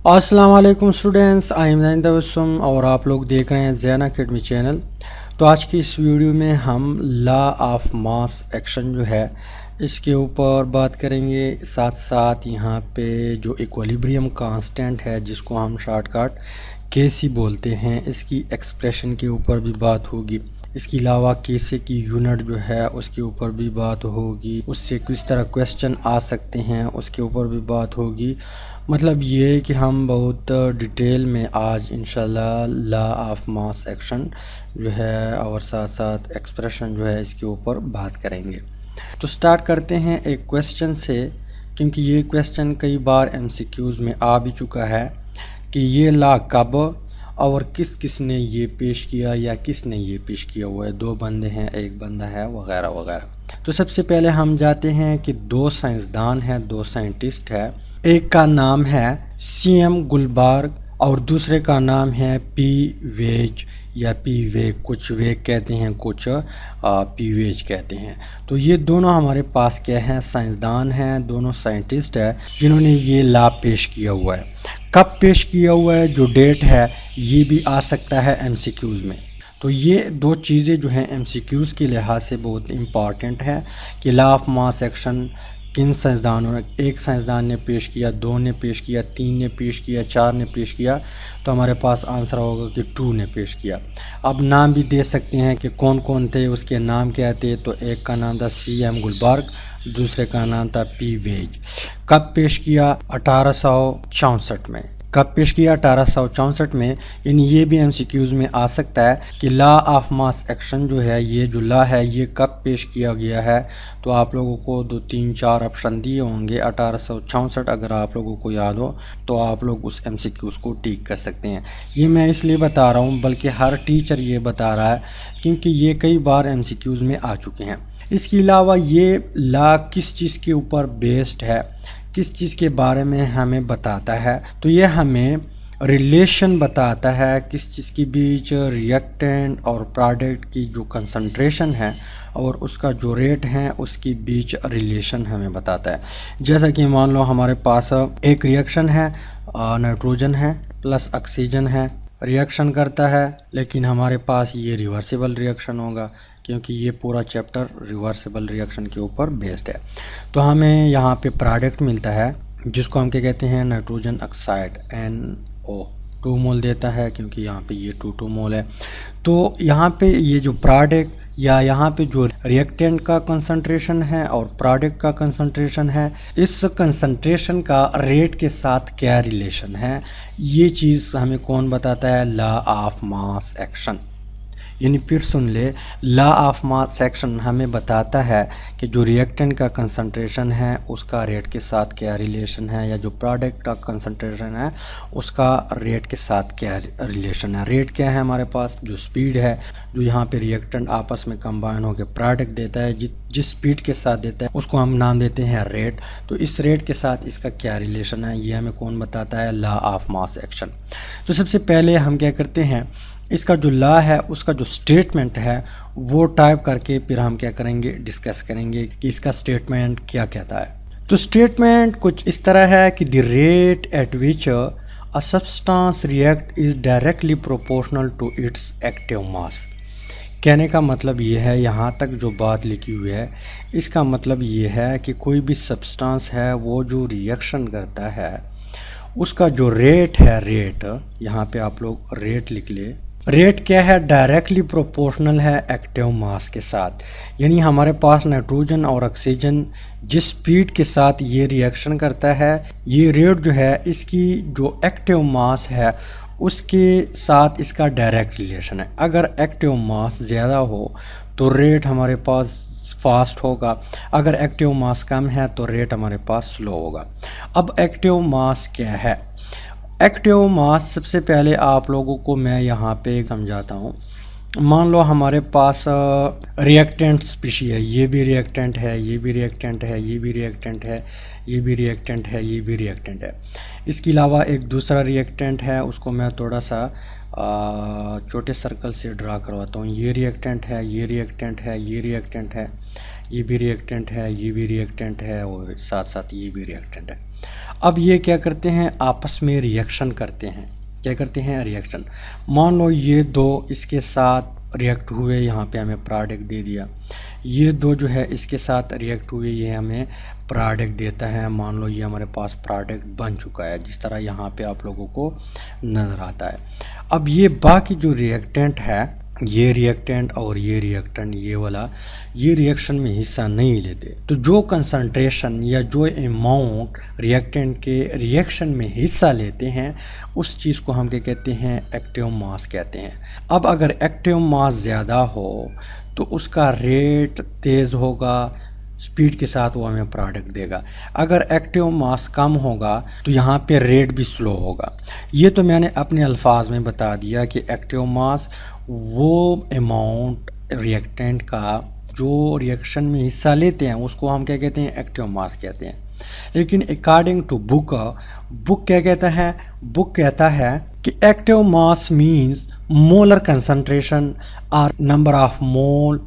अस्सलाम वालेकुम students, I am ज़ैन तबस्सुम और आप लोग देख रहे हैं ज़ैन अकेडमी चैनल। तो आज की इस वीडियो में हम लॉ ऑफ मास एक्शन जो है इसके ऊपर बात करेंगे। साथ साथ यहाँ पे जो इक्विलिब्रियम कांस्टेंट है जिसको हम शॉर्टकट केसी बोलते हैं, इसकी एक्सप्रेशन के ऊपर भी बात होगी। इसके अलावा केसी की यूनिट जो है उसके ऊपर भी बात होगी, उससे किस तरह क्वेश्चन आ सकते हैं उसके ऊपर भी बात होगी। मतलब ये है कि हम बहुत डिटेल में आज इंशाल्लाह लॉ ऑफ मास एक्शन जो है और साथ साथ एक्सप्रेशन जो है इसके ऊपर बात करेंगे। तो स्टार्ट करते हैं एक क्वेश्चन से, क्योंकि ये क्वेश्चन कई बार एमसीक्यूज़ में आ भी चुका है कि ये लॉ कब और किस किस ने ये पेश किया या किसने ये पेश किया हुआ है। दो बंदे हैं, एक बंदा है, वगैरह वगैरह। तो सबसे पहले हम जाते हैं कि दो साइंसदान हैं, दो साइंटिस्ट है। एक का नाम है सीएम गुलबर्ग और दूसरे का नाम है पी वेज या पी वेग, कुछ वेग कहते हैं, कुछ पी वेज कहते हैं। तो ये दोनों हमारे पास क्या हैं, साइंसदान हैं, दोनों साइंटिस्ट हैं जिन्होंने ये लॉ पेश किया हुआ है। कब पेश किया हुआ है, जो डेट है ये भी आ सकता है एमसीक्यूज़ में। तो ये दो चीज़ें जो हैं एमसीक्यूज़ के लिहाज से बहुत इम्पॉर्टेंट है कि लॉ ऑफ मास एक्शन किन साइंसदानों ने, एक साइंसदान ने पेश किया, दो ने पेश किया, तीन ने पेश किया, चार ने पेश किया। तो हमारे पास आंसर होगा कि टू ने पेश किया। अब नाम भी दे सकते हैं कि कौन कौन थे, उसके नाम क्या थे। तो एक का नाम था सीएम गुलबर्ग, दूसरे का नाम था पी वेज। कब पेश किया, 1864 में। कब पेश किया, 1864 में। यानी ये भी एमसीक्यूज़ में आ सकता है कि लॉ ऑफ मास एक्शन जो है, ये जो लॉ है ये कब पेश किया गया है। तो आप लोगों को 2 3 4 ऑप्शन दिए होंगे। 1864 अगर आप लोगों को याद हो तो आप लोग उस एमसीक्यूज़ को टिक कर सकते हैं। ये मैं इसलिए बता रहा हूँ, बल्कि हर टीचर ये बता रहा है क्योंकि ये कई बार एमसीक्यूज़ में आ चुके हैं। इसके अलावा ये लॉ किस चीज़ के ऊपर बेस्ड है, किस चीज़ के बारे में हमें बताता है। तो ये हमें रिलेशन बताता है किस चीज़ के बीच, रिएक्टेंट और प्रोडक्ट की जो कंसंट्रेशन है और उसका जो रेट है उसके बीच रिलेशन हमें बताता है। जैसा कि मान लो हमारे पास एक रिएक्शन है, नाइट्रोजन है प्लस ऑक्सीजन है, रिएक्शन करता है, लेकिन हमारे पास ये रिवर्सिबल रिएक्शन होगा क्योंकि ये पूरा चैप्टर रिवर्सिबल रिएक्शन के ऊपर बेस्ड है। तो हमें यहाँ पे प्रोडक्ट मिलता है जिसको हम क्या कहते हैं, नाइट्रोजन ऑक्साइड NO 2 मोल देता है, क्योंकि यहाँ पे ये 2 मोल है। तो यहाँ पे ये जो प्रोडक्ट या यहाँ पे जो रिएक्टेंट का कंसंट्रेशन है और प्रोडक्ट का कंसंट्रेशन है, इस कंसंट्रेशन का रेट के साथ क्या रिलेशन है, ये चीज़ हमें कौन बताता है, लॉ ऑफ मास एक्शन। यानी फिर सुन ले, लॉ ऑफ मास एक्शन हमें बताता है कि जो रिएक्टेंट का कंसंट्रेशन है उसका रेट के साथ क्या रिलेशन है, या जो प्रोडक्ट का कंसंट्रेशन है उसका रेट के साथ क्या रिलेशन है। रेट क्या है हमारे पास, जो स्पीड है जो यहाँ पे रिएक्टेंट आपस में कंबाइन होकर प्रोडक्ट देता है, जिस स्पीड के साथ देता है उसको हम नाम देते हैं रेट। तो इस रेट के साथ इसका क्या रिलेशन है, ये हमें कौन बताता है, लॉ ऑफ मास एक्शन। तो सबसे पहले हम क्या करते हैं, इसका जो लॉ है उसका जो स्टेटमेंट है वो टाइप करके फिर हम क्या करेंगे, डिस्कस करेंगे कि इसका स्टेटमेंट क्या कहता है। तो स्टेटमेंट कुछ इस तरह है कि the rate at which a substance react is directly proportional to its active mass. कहने का मतलब ये है, यहाँ तक जो बात लिखी हुई है इसका मतलब ये है कि कोई भी सब्सटेंस है वो जो रिएक्शन करता है उसका जो रेट है, रेट यहाँ पे आप लोग रेट लिख ले। रेट क्या है, डायरेक्टली प्रोपोर्शनल है एक्टिव मास के साथ। यानी हमारे पास नाइट्रोजन और ऑक्सीजन जिस स्पीड के साथ ये रिएक्शन करता है, ये रेट जो है इसकी जो एक्टिव मास है उसके साथ इसका डायरेक्ट रिलेशन है। अगर एक्टिव मास ज़्यादा हो तो रेट हमारे पास फास्ट होगा, अगर एक्टिव मास कम है तो रेट हमारे पास स्लो होगा। अब एक्टिव मास क्या है, एक्टिव मास सबसे पहले आप लोगों को मैं यहाँ पे समझाता हूँ। मान लो हमारे पास रिएक्टेंट स्पीशी है, ये भी रिएक्टेंट है, ये भी रिएक्टेंट है, ये भी रिएक्टेंट है, ये भी रिएक्टेंट है, ये भी रिएक्टेंट है। इसके अलावा एक दूसरा रिएक्टेंट है, उसको मैं थोड़ा सा छोटे सर्कल से ड्रा करवाता हूँ। ये रिएक्टेंट है, ये रिएक्टेंट है, ये रिएक्टेंट है, ये भी रिएक्टेंट है, ये भी रिएक्टेंट है और साथ साथ ये भी रिएक्टेंट है। अब ये क्या करते हैं, आपस में रिएक्शन करते हैं। क्या करते हैं, रिएक्शन। मान लो ये दो इसके साथ रिएक्ट हुए, यहाँ पे हमें प्रोडक्ट दे दिया। ये दो जो है इसके साथ रिएक्ट हुए, ये हमें प्रोडक्ट देता है। मान लो ये हमारे पास प्रोडक्ट बन चुका है, जिस तरह यहाँ पे आप लोगों को नज़र आता है। अब ये बाकी जो रिएक्टेंट है, ये रिएक्टेंट और ये रिएक्टेंट, ये वाला, ये रिएक्शन में हिस्सा नहीं लेते। तो जो कंसंट्रेशन या जो अमाउंट रिएक्टेंट के रिएक्शन में हिस्सा लेते हैं, उस चीज़ को हम क्या कहते हैं, एक्टिव मास कहते हैं। अब अगर एक्टिव मास ज़्यादा हो तो उसका रेट तेज़ होगा, स्पीड के साथ वो हमें प्रोडक्ट देगा। अगर एक्टिव मास कम होगा तो यहाँ पे रेट भी स्लो होगा। ये तो मैंने अपने अल्फाज में बता दिया कि एक्टिव मास वो अमाउंट रिएक्टेंट का जो रिएक्शन में हिस्सा लेते हैं, उसको हम क्या कहते हैं, एक्टिव मास कहते हैं। लेकिन अकॉर्डिंग टू बुक क्या कहता है, बुक कहता है कि active mass means molar concentration और नंबर ऑफ मोल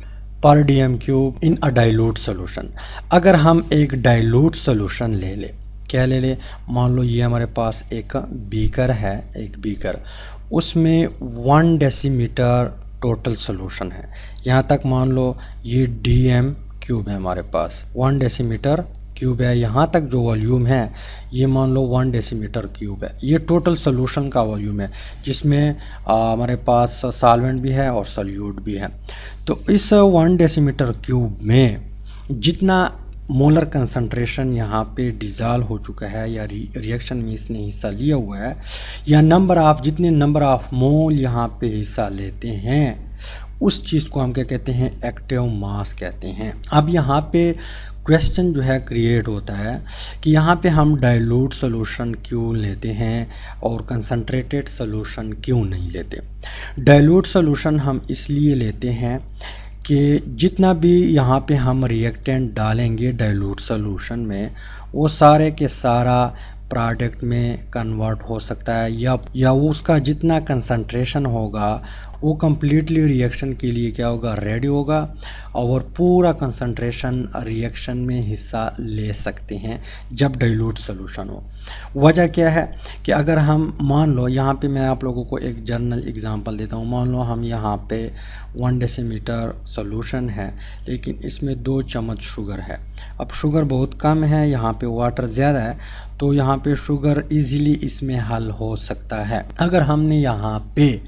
पर DM cube in a dilute solution. अगर हम एक डाइल्यूट सोल्यूशन ले लें, क्या ले लें, मान लो ये हमारे पास एक बीकर है, एक बीकर, उसमें 1 डेसीमीटर टोटल सोल्यूशन है। यहाँ तक मान लो ये डीएम क्यूब है हमारे पास, 1 डेसीमीटर क्यूब है। यहाँ तक जो वॉल्यूम है ये मान लो 1 डेसीमीटर क्यूब है। ये टोटल सोल्यूशन का वॉल्यूम है, जिसमें हमारे पास सॉल्वेंट भी है और सोल्यूट भी है। तो इस 1 डेसीमीटर क्यूब में जितना मोलर कंसंट्रेशन यहाँ पे डिज़ॉल्व हो चुका है या रिएक्शन में इसने हिस्सा लिया हुआ है, या जितने नंबर ऑफ मोल यहाँ पे हिस्सा लेते हैं, उस चीज़ को हम क्या कहते हैं, एक्टिव मास कहते हैं। अब यहाँ पे क्वेश्चन जो है क्रिएट होता है कि यहाँ पे हम डाइल्यूट सॉल्यूशन क्यों लेते हैं और कंसंट्रेटेड सॉल्यूशन क्यों नहीं लेते। डाइल्यूट सॉल्यूशन हम इसलिए लेते हैं कि जितना भी यहाँ पे हम रिएक्टेंट डालेंगे डाइल्यूट सॉल्यूशन में, वो सारे के सारा प्रोडक्ट में कन्वर्ट हो सकता है, या वो उसका जितना कंसंट्रेशन होगा वो कम्प्लीटली रिएक्शन के लिए क्या होगा, रेडी होगा, और पूरा कंसंट्रेशन रिएक्शन में हिस्सा ले सकते हैं जब डाइल्यूट सॉल्यूशन हो। वजह क्या है कि अगर हम मान लो, यहाँ पे मैं आप लोगों को एक जनरल एग्जांपल देता हूँ। मान लो हम यहाँ पे 1 डेसीमीटर सॉल्यूशन है, लेकिन इसमें 2 चम्मच शुगर है। अब शुगर बहुत कम है, यहाँ पे वाटर ज़्यादा है, तो यहाँ पे शुगर इजीली इसमें हल हो सकता है। अगर हमने यहाँ पे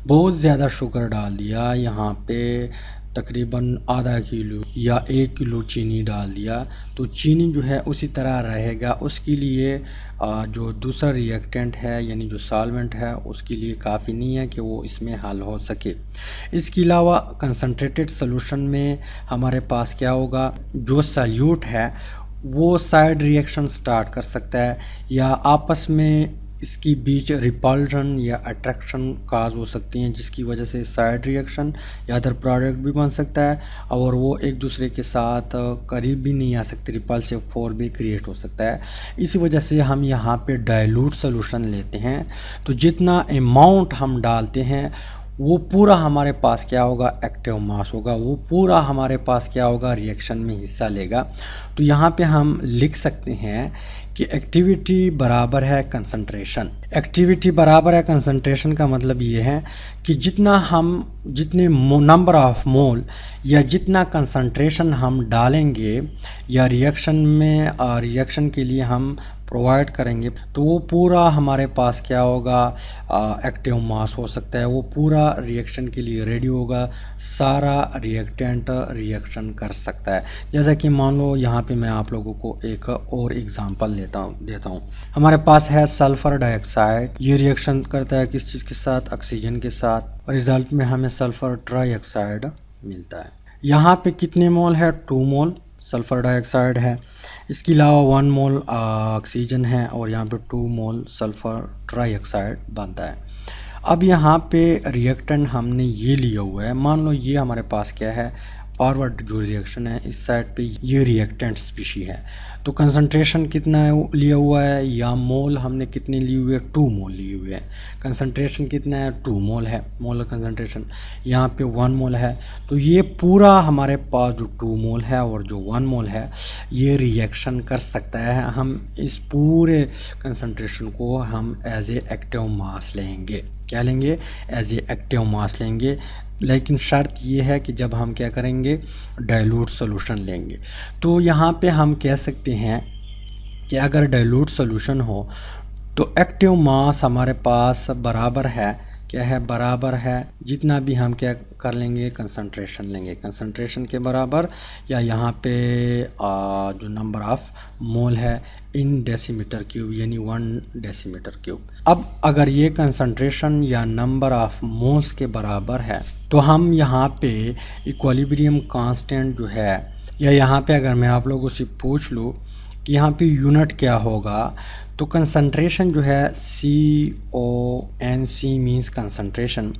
बहुत ज़्यादा शुगर डाल दिया, यहाँ पे तकरीबन आधा किलो या 1 किलो चीनी डाल दिया, तो चीनी जो है उसी तरह रहेगा। उसके लिए जो दूसरा रिएक्टेंट है यानी जो सॉल्वेंट है, उसके लिए काफ़ी नहीं है कि वो इसमें हल हो सके। इसके अलावा कंसंट्रेटेड सॉल्यूशन में हमारे पास क्या होगा, जो सॉल्यूट है वो साइड रिएक्शन स्टार्ट कर सकता है, या आपस में इसकी बीच रिपल्शन या अट्रैक्शन काज हो सकती हैं, जिसकी वजह से साइड रिएक्शन या अदर प्रोडक्ट भी बन सकता है, और वो एक दूसरे के साथ करीब भी नहीं आ सकते, रिपल्सिव फोर्स भी क्रिएट हो सकता है। इसी वजह से हम यहाँ पे डाइल्यूट सॉल्यूशन लेते हैं, तो जितना अमाउंट हम डालते हैं वो पूरा हमारे पास क्या होगा, एक्टिव मास होगा, वो पूरा हमारे पास क्या होगा, रिएक्शन में हिस्सा लेगा। तो यहाँ पे हम लिख सकते हैं कि एक्टिविटी बराबर है कंसंट्रेशन। एक्टिविटी बराबर है कंसंट्रेशन का मतलब ये है कि जितने नंबर ऑफ मोल या जितना कंसंट्रेशन हम डालेंगे या रिएक्शन के लिए हम प्रोवाइड करेंगे, तो वो पूरा हमारे पास क्या होगा, एक्टिव मास हो सकता है। वो पूरा रिएक्शन के लिए रेडी होगा, सारा रिएक्टेंट रिएक्शन कर सकता है। जैसा कि मान लो यहाँ पे मैं आप लोगों को एक और एग्जांपल देता हूँ। हमारे पास है सल्फ़र डाइऑक्साइड, ये रिएक्शन करता है किस चीज़ के साथ, ऑक्सीजन के साथ, और रिजल्ट में हमें सल्फ़र ट्राइऑक्साइड मिलता है। यहाँ पे कितने मोल है, 2 मोल सल्फ़र डाइऑक्साइड है। इसके अलावा 1 मोल ऑक्सीजन है, और यहाँ पे 2 मोल सल्फ़र ट्राइऑक्साइड बनता है। अब यहाँ पे रिएक्टेंट हमने ये लिया हुआ है, मान लो ये हमारे पास क्या है, फॉरवर्ड जो रिएक्शन है इस साइड पे ये रिएक्टेंट स्पीशी है। तो कंसंट्रेशन कितना लिया हुआ है या मोल हमने कितने लिए हुए हैं, 2 मोल लिए हुए हैं। कंसंट्रेशन कितना है, 2 मोल है। मोलर कंसंट्रेशन यहाँ पे 1 मोल है। तो ये पूरा हमारे पास जो 2 मोल है और जो 1 मोल है ये रिएक्शन कर सकता है। हम इस पूरे कंसंट्रेशन को हम एज ए एक्टिव मास लेंगे। क्या लेंगे, एज ए एक्टिव मास लेंगे। लेकिन शर्त ये है कि जब हम क्या करेंगे, डाइल्यूट सॉल्यूशन लेंगे। तो यहाँ पे हम कह सकते हैं कि अगर डाइल्यूट सॉल्यूशन हो तो एक्टिव मास हमारे पास बराबर है, क्या है, बराबर है जितना भी हम क्या कर लेंगे, कंसंट्रेशन लेंगे। कंसंट्रेशन के बराबर या यहाँ पे जो नंबर ऑफ मोल है इन डेसीमीटर क्यूब, यानी 1 डेसीमीटर क्यूब। अब अगर ये कंसंट्रेशन या नंबर ऑफ मोल्स के बराबर है तो हम यहाँ पे इक्विलिब्रियम कांस्टेंट जो है, या यहाँ पे अगर मैं आप लोगों से पूछ लूँ कि यहाँ पे यूनिट क्या होगा, तो कंसंट्रेशन जो है CONC मीन्स कंसंट्रेशन,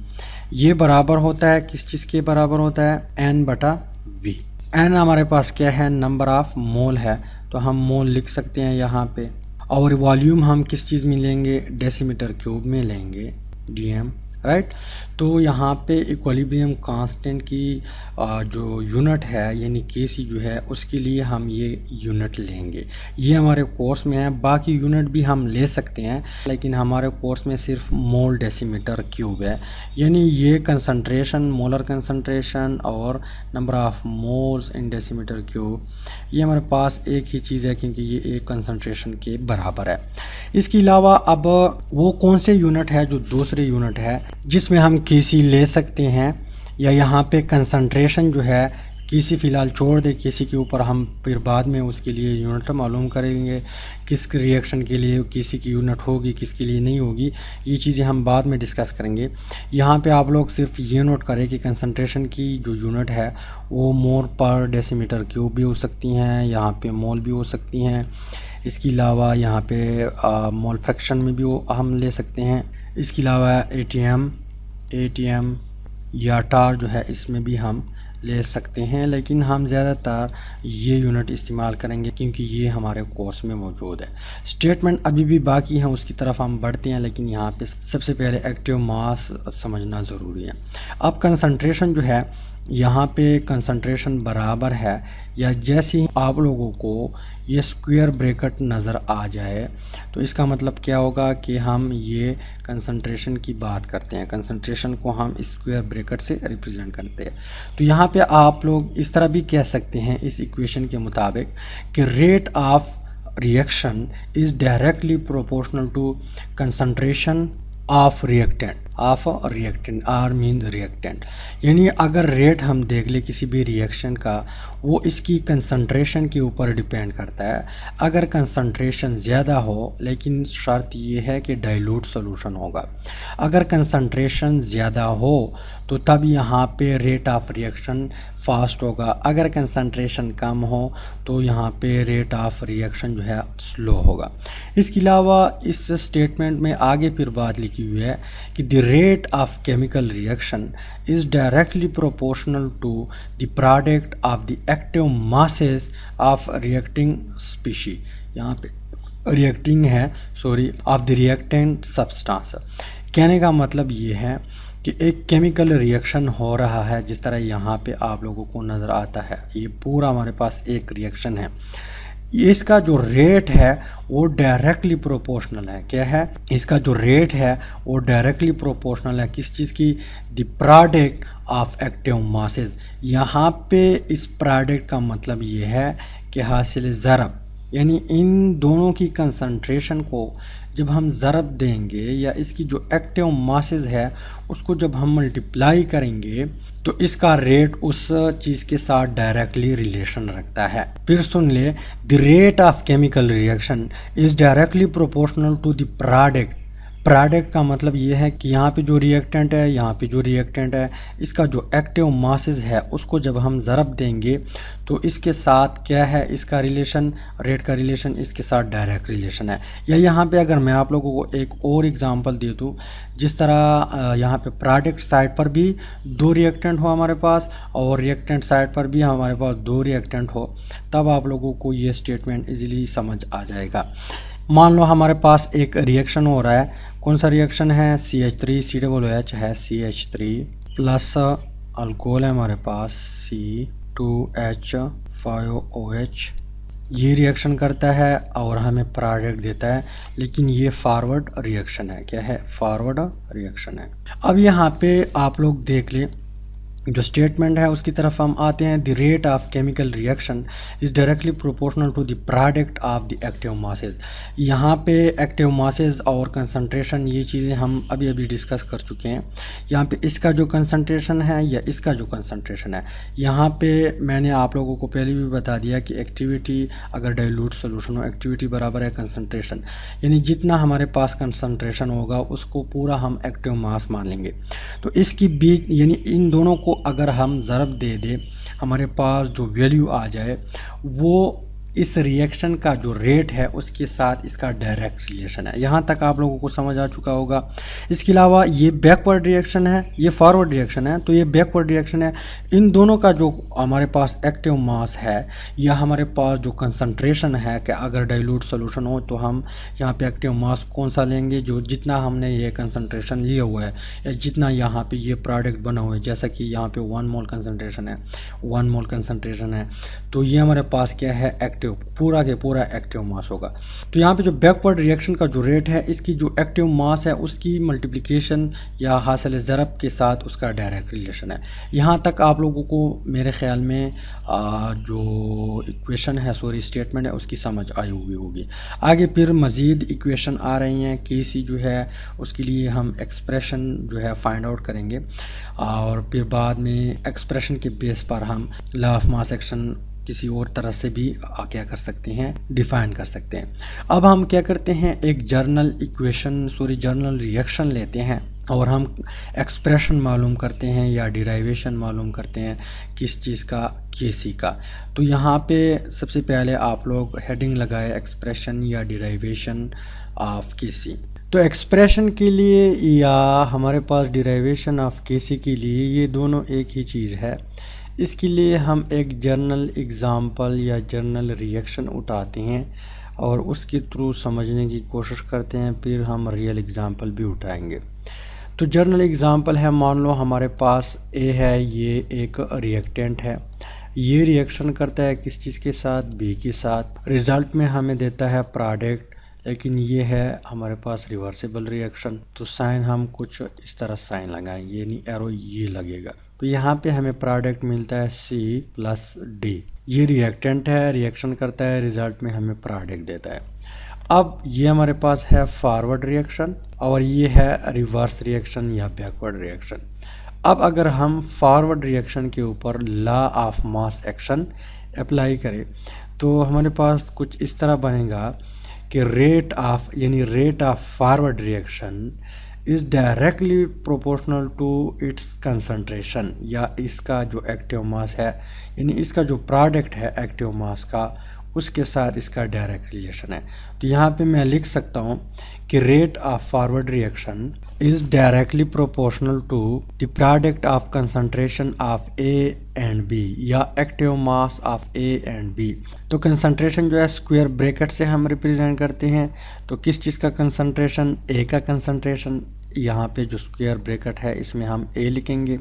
ये बराबर होता है किस चीज़ के बराबर होता है, N/V। N हमारे पास क्या है, नंबर ऑफ मोल है, तो हम मोल लिख सकते हैं यहाँ पे। और वॉल्यूम हम किस चीज़ में लेंगे, डेसीमीटर क्यूब में लेंगे, DM, राइट। तो यहाँ पे इक्विलिब्रियम कांस्टेंट की जो यूनिट है यानी केसी जो है उसके लिए हम ये यूनिट लेंगे। ये हमारे कोर्स में है, बाकी यूनिट भी हम ले सकते हैं लेकिन हमारे कोर्स में सिर्फ मोल डेसीमीटर क्यूब है। यानी ये कंसंट्रेशन, मोलर कंसंट्रेशन और number of moles in decimetre cube, ये हमारे पास एक ही चीज़ है क्योंकि ये एक कंसंट्रेशन के बराबर है। इसके अलावा अब वो कौन से यूनिट है जो दूसरे यूनिट है जिसमें हम केसी ले सकते हैं, या यहाँ पे कंसंट्रेशन जो है केसी फ़िलहाल छोड़ दे, केसी के ऊपर हम फिर बाद में उसके लिए यूनिट मालूम करेंगे, किस रिएक्शन के लिए केसी की यूनिट होगी, किसके लिए नहीं होगी, ये चीज़ें हम बाद में डिस्कस करेंगे। यहाँ पे आप लोग सिर्फ ये नोट करें कि कंसंट्रेशन की जो यूनिट है वो मोल पर डेसीमीटर क्यूब भी हो सकती हैं, यहाँ पे मोल भी हो सकती हैं। इसके अलावा यहाँ पे मोल फ्रैक्शन में भी हम ले सकते हैं। इसके अलावा ATM या टार जो है इसमें भी हम ले सकते हैं, लेकिन हम ज़्यादातर ये यूनिट इस्तेमाल करेंगे क्योंकि ये हमारे कोर्स में मौजूद है। स्टेटमेंट अभी भी बाकी हैं, उसकी तरफ हम बढ़ते हैं, लेकिन यहाँ पे सबसे पहले एक्टिव मास समझना ज़रूरी है। अब कंसंट्रेशन जो है, यहाँ पे कंसंट्रेशन बराबर है, या जैसे ही आप लोगों को ये स्क्वायर ब्रैकेट नज़र आ जाए तो इसका मतलब क्या होगा कि हम ये कंसंट्रेशन की बात करते हैं, कंसंट्रेशन को हम स्क्वायर ब्रैकेट से रिप्रेजेंट करते हैं। तो यहाँ पे आप लोग इस तरह भी कह सकते हैं इस इक्वेशन के मुताबिक कि rate of reaction is directly proportional to concentration of reactant, or mean reactant. यानी अगर रेट हम देख ले किसी भी रिएक्शन का, वो इसकी कंसंट्रेशन के ऊपर डिपेंड करता है। अगर कंसंट्रेशन ज़्यादा हो, लेकिन शर्त ये है कि डाइल्यूट सॉल्यूशन होगा। अगर कंसंट्रेशन ज़्यादा हो तो तब यहाँ पे रेट ऑफ रिएक्शन फास्ट होगा। अगर कंसंट्रेशन कम हो तो यहाँ पे रेट ऑफ रिएक्शन जो है स्लो होगा। इसके अलावा इस स्टेटमेंट में आगे फिर बात लिखी हुई है कि the rate of chemical reaction is directly proportional to the product of the active masses of reacting species. यहाँ पे रिएक्टिंग है, sorry, of the reactant substance. कहने का मतलब ये है कि एक केमिकल रिएक्शन हो रहा है, जिस तरह यहाँ पे आप लोगों को नज़र आता है, ये पूरा हमारे पास एक रिएक्शन है। इसका जो रेट है वो डायरेक्टली प्रोपोर्शनल है। क्या है, इसका जो रेट है वो डायरेक्टली प्रोपोर्शनल है किस चीज़ की, the product of active masses. यहाँ पे इस प्रोडक्ट का मतलब ये है कि हासिल ज़रब, यानी इन दोनों की कंसंट्रेशन को जब हम ज़रब देंगे या इसकी जो एक्टिव मासेस है उसको जब हम मल्टीप्लाई करेंगे तो इसका रेट उस चीज़ के साथ डायरेक्टली रिलेशन रखता है। फिर सुन ले, the rate of chemical reaction is directly proportional to the product product का मतलब ये है कि यहाँ पे जो रिएक्टेंट है, यहाँ पे जो रिएक्टेंट है, इसका जो एक्टिव मासेस है उसको जब हम ज़रब देंगे तो इसके साथ क्या है, इसका रिलेशन, रेट का रिलेशन इसके साथ डायरेक्ट रिलेशन है। या यहाँ पे अगर मैं आप लोगों को एक और एग्जांपल दे दूँ, जिस तरह यहाँ पे प्रोडक्ट साइड पर भी 2 रिएक्टेंट हो हमारे पास और रिएक्टेंट साइड पर भी हमारे पास 2 रिएक्टेंट हो, तब आप लोगों को ये स्टेटमेंट इजीली समझ आ जाएगा। मान लो हमारे पास एक रिएक्शन हो रहा है, कौन सा रिएक्शन है, CH3COOH है, CH3 प्लस अल्कोहल है हमारे पास C2H5OH। ये रिएक्शन करता है और हमें प्रोडक्ट देता है, लेकिन ये फॉरवर्ड रिएक्शन है। क्या है, फॉरवर्ड रिएक्शन है। अब यहाँ पे आप लोग देख लें, जो स्टेटमेंट है उसकी तरफ हम आते हैं। The rate of chemical reaction is directly proportional to the product of the active masses. यहाँ पे एक्टिव मासेस और कंसंट्रेशन, ये चीज़ें हम अभी अभी डिस्कस कर चुके हैं। यहाँ पे इसका जो कंसंट्रेशन है या इसका जो कंसंट्रेशन है, यहाँ पे मैंने आप लोगों को पहले भी बता दिया कि एक्टिविटी अगर डाइल्यूट सोल्यूशन हो, एक्टिविटी बराबर है कंसंट्रेशन, यानी जितना हमारे पास कंसंट्रेशन होगा उसको पूरा हम एक्टिव मास मान लेंगे। तो इसकी बीच यानी इन दोनों को अगर हम ज़रब दे दें, हमारे पास जो वैल्यू आ जाए वो इस रिएक्शन का जो रेट है उसके साथ इसका डायरेक्ट रिलेशन है। यहाँ तक आप लोगों को समझ आ चुका होगा। इसके अलावा ये बैकवर्ड रिएक्शन है, ये फॉरवर्ड रिएक्शन है, तो ये बैकवर्ड रिएक्शन है। इन दोनों का जो हमारे पास एक्टिव मास है या हमारे पास जो कंसंट्रेशन है, कि अगर डाइल्यूट सोल्यूशन हो तो हम यहाँ पे एक्टिव मास कौन सा लेंगे, जो जितना हमने ये कंसंट्रेशन लिया हुआ है या जितना यहाँ पे ये प्रोडक्ट बना हुआ है, जैसा कि यहाँ पे 1 मोल कंसंट्रेशन है, 1 मोल कंसंट्रेशन है, तो ये हमारे पास क्या है, एक्टिव, पूरा के पूरा एक्टिव मास होगा। तो यहाँ पे जो बैकवर्ड रिएक्शन का जो रेट है, इसकी जो एक्टिव मास है उसकी मल्टीप्लिकेशन या हासिल ज़रब के साथ उसका डायरेक्ट रिलेशन है। यहाँ तक आप लोगों को मेरे ख्याल में जो इक्वेशन है, सॉरी स्टेटमेंट है, उसकी समझ आई हुई होगी। आगे फिर मज़ीद इक्वेशन आ रही हैं, केसी जो है उसके लिए हम एक्सप्रेशन जो है फाइंड आउट करेंगे और फिर बाद में एक्सप्रेशन के बेस पर हम लॉ ऑफ मास एक्शन किसी और तरह से भी क्या कर सकते हैं, डिफाइन कर सकते हैं। अब हम क्या करते हैं, एक general equation, sorry journal reaction लेते हैं और हम एक्सप्रेशन मालूम करते हैं या डिराइवेशन मालूम करते हैं किस चीज़ का, केसी का। तो यहाँ पे सबसे पहले आप लोग हेडिंग लगाए एक्सप्रेशन या डिराइवेशन ऑफ केसी। तो एक्सप्रेशन के लिए या हमारे पास डिराइवेशन ऑफ केसी के लिए ये दोनों एक ही चीज़ है। इसके लिए हम एक जर्नल एग्ज़ाम्पल या जर्नल रिएक्शन उठाते हैं और उसके थ्रू समझने की कोशिश करते हैं, फिर हम रियल एग्ज़ाम्पल भी उठाएंगे। तो जर्नल एग्ज़ाम्पल है, मान लो हमारे पास ए है, ये एक रिएक्टेंट है, ये रिएक्शन करता है किस चीज़ के साथ, बी के साथ, रिज़ल्ट में हमें देता है प्रोडक्ट, लेकिन ये है हमारे पास रिवर्सिबल रिएक्शन। तो साइन हम कुछ इस तरह साइन लगाएंगे, यानी एरो ये लगेगा। तो यहाँ पे हमें प्रोडक्ट मिलता है C+D। ये रिएक्टेंट है, रिएक्शन करता है, रिजल्ट में हमें प्रोडक्ट देता है। अब ये हमारे पास है फॉरवर्ड रिएक्शन और ये है रिवर्स रिएक्शन या बैकवर्ड रिएक्शन। अब अगर हम फॉरवर्ड रिएक्शन के ऊपर law of mass action apply करें तो हमारे पास कुछ इस तरह बनेगा कि rate of forward reaction is directly proportional to its concentration, या इसका जो एक्टिव मास है यानी इसका जो प्रोडक्ट है एक्टिव मास का, उसके साथ इसका डायरेक्ट रिलेशन है। तो यहाँ पे मैं लिख सकता हूँ कि rate of forward reaction is directly proportional to the product of concentration of A and B या active mass of A and B. तो कंसंट्रेशन जो है स्क्वायर ब्रैकेट से हम रिप्रेजेंट करते हैं। तो किस चीज़ का कंसंट्रेशन, ए का कंसंट्रेशन, यहाँ पे जो स्क्वायर ब्रैकेट है इसमें हम ए लिखेंगे,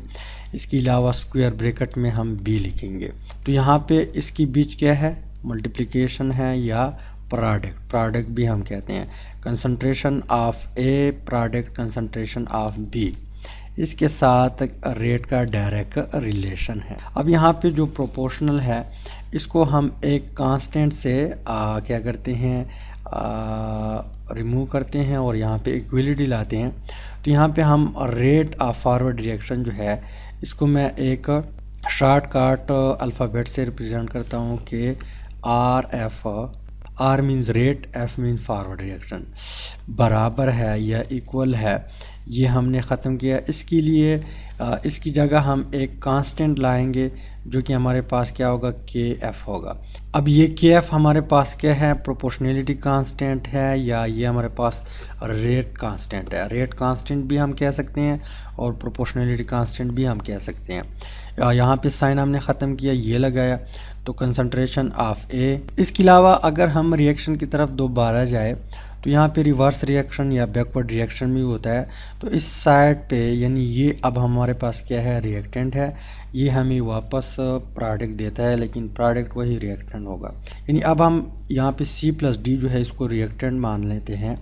इसके अलावा स्क्वायर ब्रैकेट में हम बी लिखेंगे। तो यहाँ पे इसकी बीच क्या है, मल्टीप्लिकेशन है या प्रोडक्ट भी हम कहते हैं, concentration of A product concentration of B, इसके साथ रेट का डायरेक्ट रिलेशन है। अब यहाँ पे जो प्रोपोर्शनल है इसको हम एक कांस्टेंट से क्या करते हैं, रिमूव करते हैं और यहाँ पे इक्वलिटी लाते हैं। तो यहाँ पे हम रेट ऑफ फॉरवर्ड रिएक्शन जो है इसको मैं एक शॉर्टकट अल्फ़ाबेट से रिप्रेजेंट करता हूँ कि RF R means rate, F means forward reaction, बराबर है या इक्वल है, ये हमने ख़त्म किया। इसके लिए इसकी जगह हम एक कांस्टेंट लाएंगे जो कि हमारे पास क्या होगा, के एफ होगा। अब ये के एफ हमारे पास क्या है, प्रोपोर्शनैलिटी कांस्टेंट है या ये हमारे पास रेट कांस्टेंट है। रेट कांस्टेंट भी हम कह सकते हैं और प्रोपोर्शनैलिटी कांस्टेंट भी हम कह सकते हैं। यहाँ पे साइन हमने ख़त्म किया, ये लगाया, तो कंसंट्रेशन ऑफ ए। इसके अलावा अगर हम रिएक्शन की तरफ दोबारा जाए तो यहाँ पे रिवर्स रिएक्शन या बैकवर्ड रिएक्शन भी होता है। तो इस साइड पे यानी ये अब हमारे पास क्या है, रिएक्टेंट है, ये हमें वापस प्रोडक्ट देता है, लेकिन प्रोडक्ट वही रिएक्टेंट होगा। यानी अब हम यहाँ पे C+D जो है इसको रिएक्टेंट मान लेते हैं।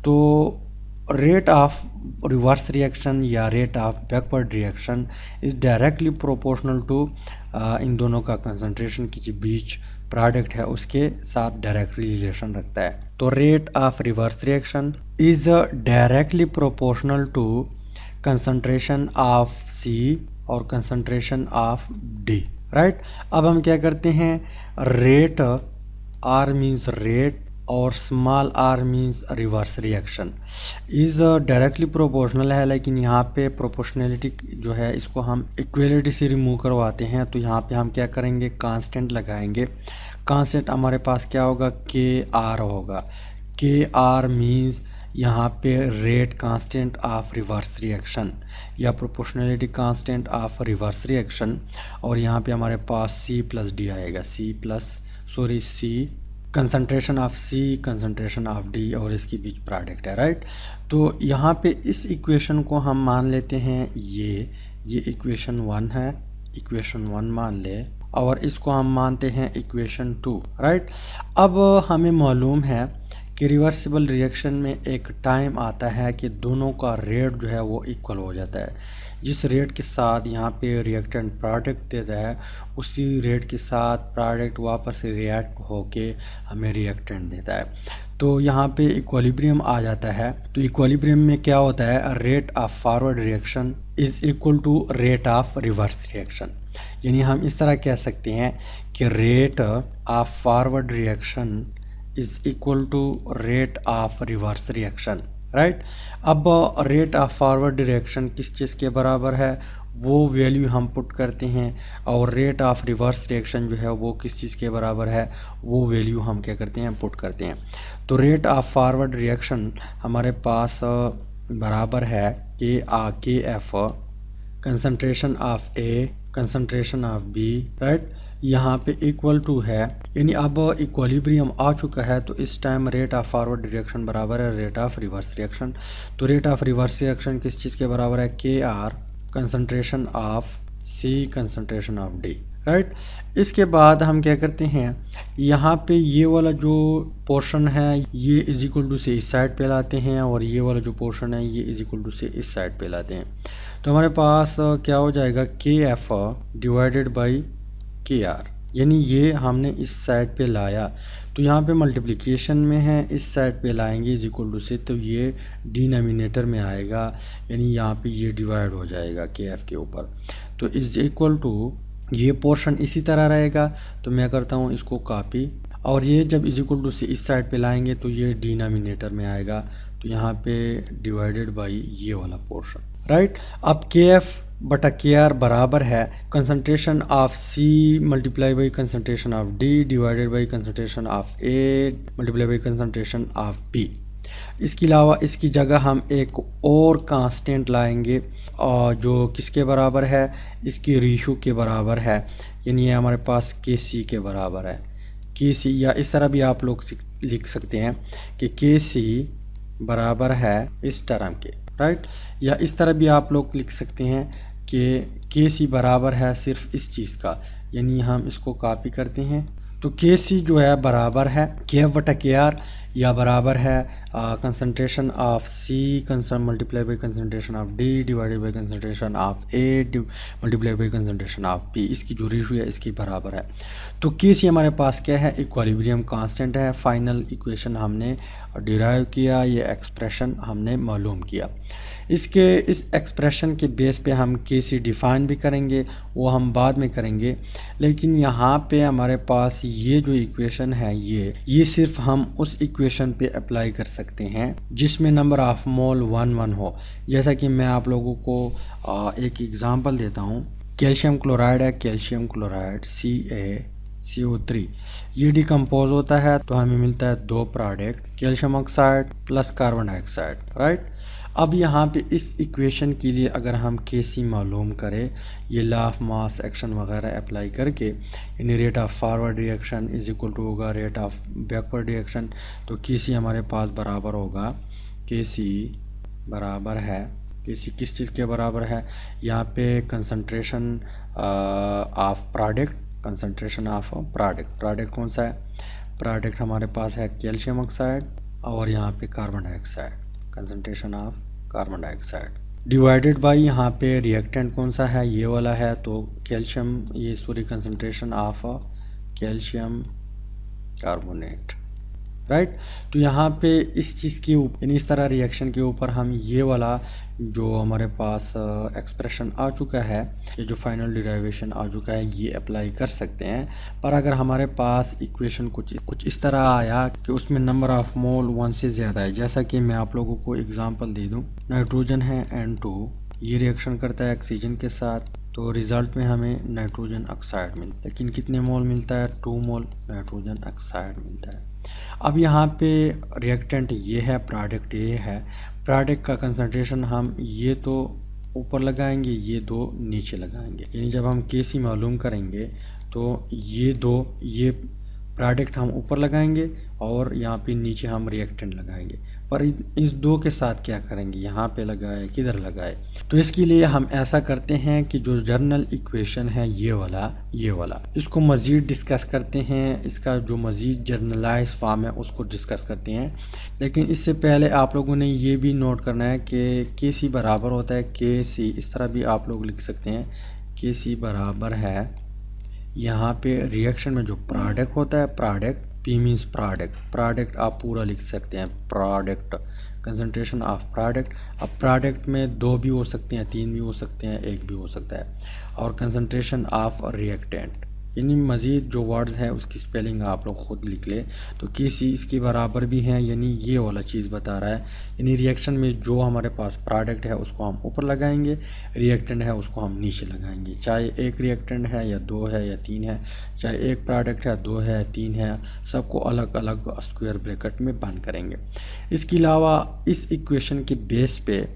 तो रेट ऑफ रिवर्स रिएक्शन या rate of backward reaction is directly proportional to इन दोनों का कंसंट्रेशन की जो बीच प्रोडक्ट है उसके साथ डायरेक्टली रिलेशन रखता है। तो rate of reverse reaction is directly proportional to concentration of C और कंसंट्रेशन ऑफ D, राइट। अब हम क्या करते हैं, रेट, R मीन्स रेट और small r means reverse reaction is directly proportional है, लेकिन यहाँ पे प्रोपोर्शनैलिटी जो है इसको हम इक्वलिटी से रिमूव करवाते हैं। तो यहाँ पे हम क्या करेंगे, कांस्टेंट लगाएंगे। कांस्टेंट हमारे पास क्या होगा, के आर होगा। के आर मीन्स यहाँ पे rate constant of reverse reaction या proportionality constant of reverse reaction, और यहाँ पे हमारे पास C+D आएगा। C concentration of C, concentration of D और इसके बीच प्रोडक्ट है, राइट। तो यहाँ पे इस इक्वेशन को हम मान लेते हैं, ये इक्वेशन 1 है, इक्वेशन 1 मान ले, और इसको हम मानते हैं इक्वेशन 2, राइट। अब हमें मालूम है कि रिवर्सिबल रिएक्शन में एक टाइम आता है कि दोनों का रेट जो है वो इक्वल हो जाता है। जिस रेट के साथ यहाँ पे रिएक्टेंट प्रोडक्ट देता है उसी रेट के साथ प्रोडक्ट वापस रिएक्ट होके हमें रिएक्टेंट देता है। तो यहाँ पे इक्विलिब्रियम आ जाता है। तो इक्विलिब्रियम में क्या होता है, rate of forward reaction is equal to rate of reverse reaction. यानी हम इस तरह कह सकते हैं कि rate of forward reaction is equal to rate of reverse reaction, right. अब रेट ऑफ फॉरवर्ड रिएक्शन किस चीज़ के बराबर है, वो वैल्यू हम पुट करते हैं, और रेट ऑफ रिवर्स रिएक्शन जो है वो किस चीज़ के बराबर है, वो वैल्यू हम क्या करते हैं, पुट करते हैं। तो रेट ऑफ फॉरवर्ड रिएक्शन हमारे पास बराबर है के F concentration of A, concentration of B, right. यहाँ पे इक्वल टू है, यानी अब इक्विलिब्रियम आ चुका है। तो इस time rate of forward reaction बराबर है रेट ऑफ रिवर्स रिएक्शन। तो रेट ऑफ रिवर्स रिएक्शन किस चीज़ के बराबर है, k r concentration of C, concentration of D, right. इसके बाद हम क्या करते हैं, यहाँ पे ये वाला जो पोर्शन है ये इज इक्वल टू से इस साइड पे लाते हैं, और ये वाला जो पोर्शन है ये इज इक्वल टू से इस साइड पे लाते हैं। तो हमारे पास क्या हो जाएगा, के एफ डिवाइडेड बाई के आर, यानी ये हमने इस साइड पे लाया तो यहाँ पे मल्टीप्लिकेशन में है, इस साइड पे लाएंगे इज इक्वल टू से, तो ये डिनोमिनेटर में आएगा, यानी यहाँ पे ये डिवाइड हो जाएगा के एफ के ऊपर। तो इज इक्वल टू ये पोर्शन इसी तरह रहेगा। तो मैं करता हूँ इसको कॉपी, और ये जब इज इक्वल टू से इस साइड पे लाएंगे तो ये डिनोमिनेटर में आएगा। तो यहाँ पे डिवाइडेड बाई ये वाला पोर्शन, राइट। अब के एफ बटा के आर बराबर है concentration of C multiply by concentration of D divided by concentration of A multiply by concentration of B। इसके अलावा इसकी जगह हम एक और कांस्टेंट लाएंगे और जो किसके बराबर है, इसकी रेशो के बराबर है, यानी ये हमारे पास KC के बराबर है। KC, या इस तरह भी आप लोग लिख सकते हैं कि KC बराबर है इस टर्म के, राइट। या इस तरह भी आप लोग लिख सकते हैं कि KC बराबर है सिर्फ इस चीज़ का, यानी हम इसको कॉपी करते हैं। तो KC जो है बराबर है KF बटा KR, या बराबर है concentration of C multiply by concentration of D divided by concentration of A multiply by concentration of B। इसकी जो रेशो है इसकी बराबर है। तो KC हमारे पास क्या है, इक्विलिब्रियम कांस्टेंट है। फाइनल इक्वेशन हमने डिराइव किया, ये एक्सप्रेशन हमने मालूम किया। इस एक्सप्रेशन के बेस पे हम केसी डिफ़ाइन भी करेंगे, वो हम बाद में करेंगे। लेकिन यहाँ पे हमारे पास ये जो इक्वेशन है ये सिर्फ हम उस इक्वेशन पे अप्लाई कर सकते हैं जिसमें नंबर ऑफ मोल 1 हो। जैसा कि मैं आप लोगों को एक एग्ज़ाम्पल देता हूँ। कैल्शियम क्लोराइड है, कैल्शियम क्लोराइड CaCO3 ये डिकम्पोज होता है तो हमें मिलता है दो product, calcium oxide plus carbon dioxide, right. अब यहाँ पे इस इक्वेशन के लिए अगर हम Kc मालूम करें, ये लॉ ऑफ मास एक्शन वगैरह अप्लाई करके, यानी rate of forward reaction is equal to होगा रेट ऑफ बैकवर्ड रिएक्शन, तो Kc हमारे पास बराबर होगा, Kc बराबर है, Kc किस चीज़ के बराबर है, यहाँ पे concentration of product, concentration of product कौन सा है, प्रोडक्ट हमारे पास है कैल्शियम ऑक्साइड और यहाँ पे carbon dioxide, concentration of carbon dioxide divided by यहाँ पे रिएक्टेंट कौन सा है, ये वाला है, तो कैल्शियम, ये sorry concentration of calcium carbonate, right. तो यहाँ पे इस चीज़ के ऊपर, यानी इस तरह रिएक्शन के ऊपर हम ये वाला जो हमारे पास एक्सप्रेशन आ चुका है, ये जो फाइनल डिराइवेशन आ चुका है, ये अप्लाई कर सकते हैं। पर अगर हमारे पास इक्वेशन कुछ इस तरह आया कि उसमें नंबर ऑफ मोल 1 से ज़्यादा है, जैसा कि मैं आप लोगों को एग्जांपल दे दूं, नाइट्रोजन है N2, ये रिएक्शन करता है ऑक्सीजन के साथ, तो रिज़ल्ट में हमें नाइट्रोजन ऑक्साइड मिलता है, लेकिन कितने मोल मिलता है, 2 मोल नाइट्रोजन ऑक्साइड मिलता है। अब यहाँ पे रिएक्टेंट ये है, प्रोडक्ट ये है, प्रोडक्ट का कंसंट्रेशन हम ये तो ऊपर लगाएंगे, ये दो नीचे लगाएंगे, यानी जब हम Kc मालूम करेंगे तो ये प्रोडक्ट हम ऊपर लगाएंगे और यहाँ पे नीचे हम रिएक्टेंट लगाएंगे। पर इस दो के साथ क्या करेंगे, यहाँ पे लगाए, किधर लगाए, तो इसके लिए हम ऐसा करते हैं कि जो जर्नल इक्वेशन है ये वाला इसको मज़ीद डिस्कस करते हैं, इसका जो मज़ीद जर्नलाइज फॉर्म है उसको डिस्कस करते हैं। लेकिन इससे पहले आप लोगों ने ये भी नोट करना है कि Kc बराबर होता है, Kc इस तरह भी आप लोग लिख सकते हैं, Kc बराबर है, यहाँ पे रिएक्शन में जो प्रोडक्ट होता है, प्रोडक्ट, P मीन्स प्रोडक्ट आप पूरा लिख सकते हैं, प्रोडक्ट, कंसंट्रेशन ऑफ प्रोडक्ट। अब प्रोडक्ट में 2 भी हो सकते हैं, 3 भी हो सकते हैं, 1 भी हो सकता है, और कंसंट्रेशन ऑफ रिएक्टेंट, यानी मज़ीद जो वर्ड्स हैं उसकी स्पेलिंग आप लोग ख़ुद लिख लें। तो Kc इसके बराबर भी हैं, यानी ये वाला चीज़ बता रहा है, यानी रिएक्शन में जो हमारे पास प्रोडक्ट है उसको हम ऊपर लगाएंगे, रिएक्टेंट है उसको हम नीचे लगाएंगे, चाहे एक रिएक्टेंट है या 2 है या 3 है, चाहे एक प्रोडक्ट है 2 है 3 है, सबको अलग अलग स्क्वायर ब्रैकेट में बंद करेंगे। इसके अलावा इस इक्वेशन के बेस पे